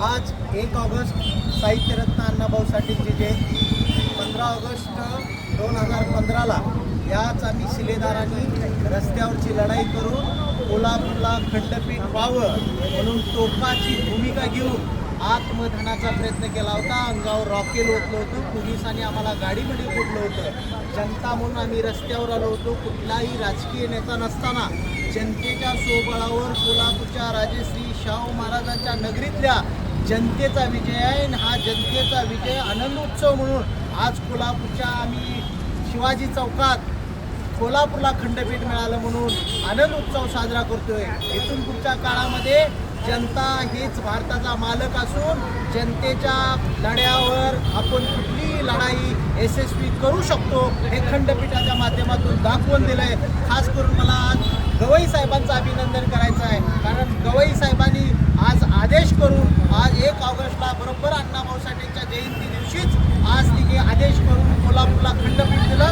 आज 1 ऑगस्ट साहित्यरत्न अण्णाभाऊ साठेंची जयंती. 15 ऑगस्ट 2015ला याच आम्ही शिलेदारांनी रस्त्यावरची लढाई करून कोल्हापूरला खंडपीठ व्हावं म्हणून टोकाची भूमिका घेऊन आत्मधनाचा प्रयत्न केला होता. अंगावर रॉकेल ओतलं होतं, पोलिसांनी आम्हाला गाडीमध्ये फोडलं होतं. जनता म्हणून आम्ही रस्त्यावर आलो होतो. कुठलाही राजकीय नेता नसताना जनतेच्या सोबळावर कोल्हापूरच्या राजश्री शाहू महाराजांच्या नगरीतल्या जनतेचा विजय आहे. आणि हा जनतेचा विजय आनंदोत्सव म्हणून आज कोल्हापूरच्या आम्ही शिवाजी चौकात कोल्हापूरला खंडपीठ मिळालं म्हणून आनंद उत्सव साजरा करतोय. इथून पुढच्या काळामध्ये जनता हीच भारताचा मालक असून जनतेच्या लढ्यावर आपण कुठलीही लढाई यशस्वी करू शकतो हे खंडपीठाच्या माध्यमातून दाखवून दिलं आहे. खास करून मला आज गवई साहेबांचं अभिनंदन करायचं आहे, कारण गवई साहेबांनी आज आदेश करून आज 1 ऑगस्टला बरोबर अण्णाभाऊ साठेंच्या जयंती दिवशीच आज तिने आदेश करून कोल्हापूरला खंडपीठ दिलं.